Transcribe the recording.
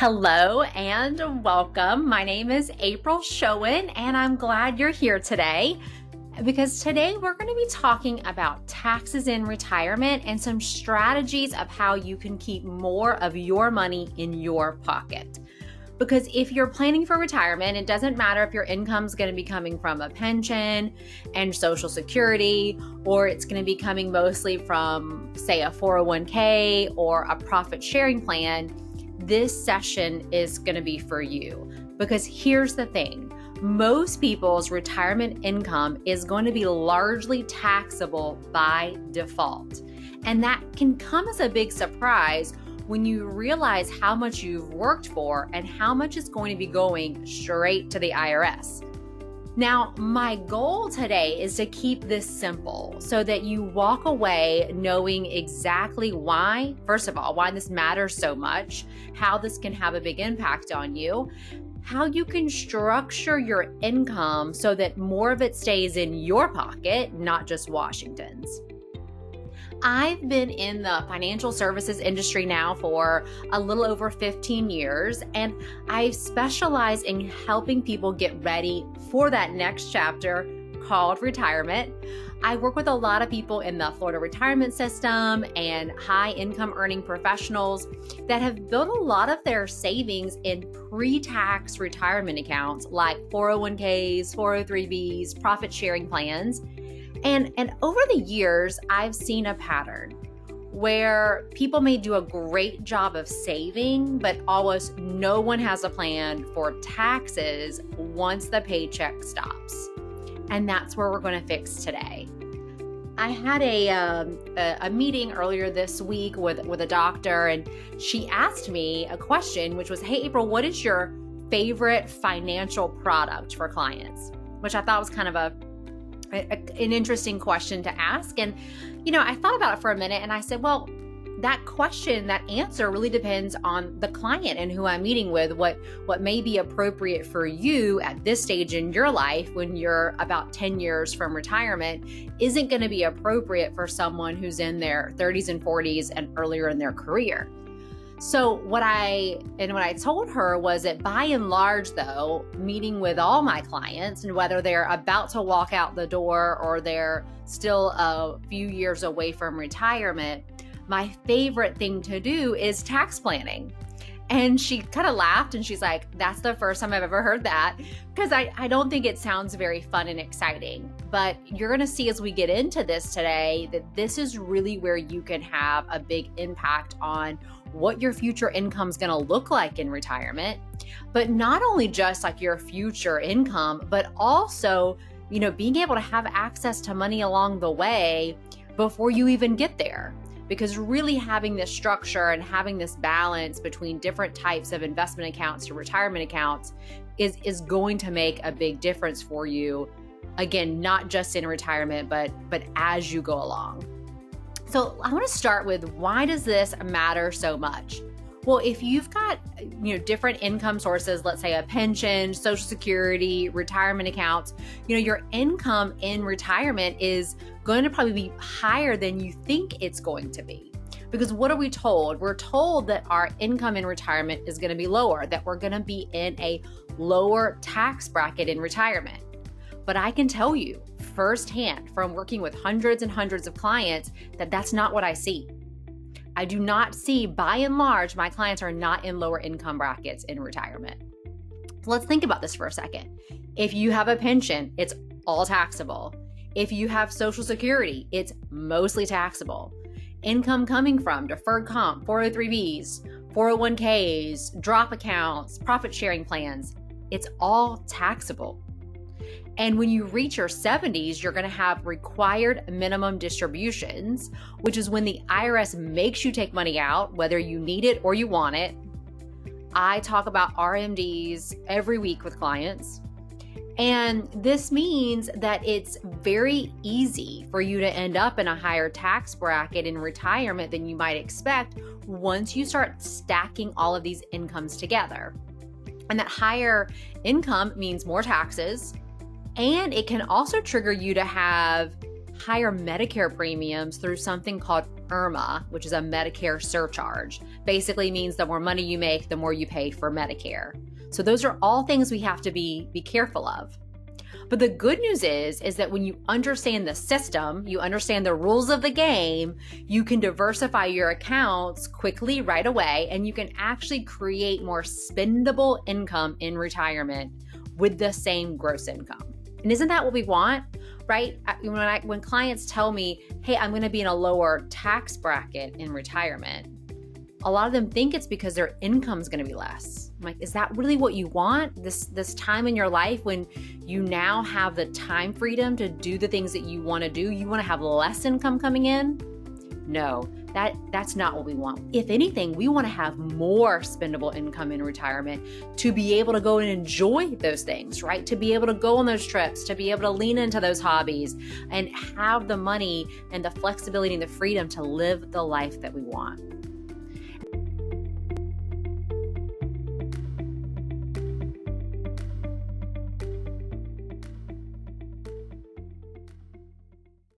Hello and welcome. My name is April Schoen, and I'm glad you're here today because today we're going to be talking about taxes in retirement and some strategies of how you can keep more of your money in your pocket. Because if you're planning for retirement, it doesn't matter if your income is going to be coming from a pension and Social Security, or it's going to be coming mostly from, say, a 401k or a profit sharing plan. This session is going to be for you because here's the thing. Most people's retirement income is going to be largely taxable by default. And that can come as a big surprise when you realize how much you've worked for and how much is going to be going straight to the IRS. Now, my goal today is to keep this simple so that you walk away knowing exactly why, first of all, why this matters so much, how this can have a big impact on you, how you can structure your income so that more of it stays in your pocket, not just Washington's. I've been in the financial services industry now for a little over 15 years, and I specialize in helping people get ready for that next chapter called retirement. I work with a lot of people in the Florida retirement system and high income earning professionals that have built a lot of their savings in pre-tax retirement accounts like 401ks, 403bs, profit sharing plans. And over the years, I've seen a pattern where people may do a great job of saving, but almost no one has a plan for taxes once the paycheck stops. And that's where we're going to fix today. I had a meeting earlier this week with a doctor, and she asked me a question, which was, "Hey, April, what is your favorite financial product for clients?" Which I thought was kind of an interesting question to ask. And, I thought about it for a minute and I said, well, that question, that answer really depends on the client and who I'm meeting with. What may be appropriate for you at this stage in your life when you're about 10 years from retirement isn't going to be appropriate for someone who's in their 30s and 40s and earlier in their career. So what I told her was that by and large, though, meeting with all my clients, and whether they're about to walk out the door or they're still a few years away from retirement, my favorite thing to do is tax planning. And she kind of laughed and she's like, "That's the first time I've ever heard that," because I don't think it sounds very fun and exciting. But you're going to see as we get into this today that this is really where you can have a big impact on what your future income is going to look like in retirement, but not only just like your future income, but also, being able to have access to money along the way before you even get there. Because really having this structure and having this balance between different types of investment accounts to retirement accounts is going to make a big difference for you. Again, not just in retirement, but as you go along. So I want to start with, why does this matter so much? Well, if you've got, different income sources, let's say a pension, Social Security, retirement accounts, your income in retirement is going to probably be higher than you think it's going to be. Because what are we told? We're told that our income in retirement is going to be lower, that we're going to be in a lower tax bracket in retirement. But I can tell you firsthand from working with hundreds and hundreds of clients that that's not what I see. I do not see, by and large, my clients are not in lower income brackets in retirement. So let's think about this for a second. If you have a pension, it's all taxable. If you have Social Security, it's mostly taxable. Income coming from deferred comp, 403bs, 401ks, drop accounts, profit sharing plans, it's all taxable. And when you reach your 70s, you're going to have required minimum distributions, which is when the IRS makes you take money out, whether you need it or you want it. I talk about RMDs every week with clients. And this means that it's very easy for you to end up in a higher tax bracket in retirement than you might expect once you start stacking all of these incomes together. And that higher income means more taxes. And it can also trigger you to have higher Medicare premiums through something called IRMAA, which is a Medicare surcharge. Basically means the more money you make, the more you pay for Medicare. So those are all things we have to be careful of. But the good news is that when you understand the system, you understand the rules of the game, you can diversify your accounts quickly right away, and you can actually create more spendable income in retirement with the same gross income. And isn't that what we want, right? When clients tell me, hey, I'm going to be in a lower tax bracket in retirement, a lot of them think it's because their income is going to be less. I'm like, is that really what you want? This time in your life when you now have the time freedom to do the things that you want to do, you want to have less income coming in? No, that's not what we want. If anything, we want to have more spendable income in retirement to be able to go and enjoy those things, right? To be able to go on those trips, to be able to lean into those hobbies and have the money and the flexibility and the freedom to live the life that we want.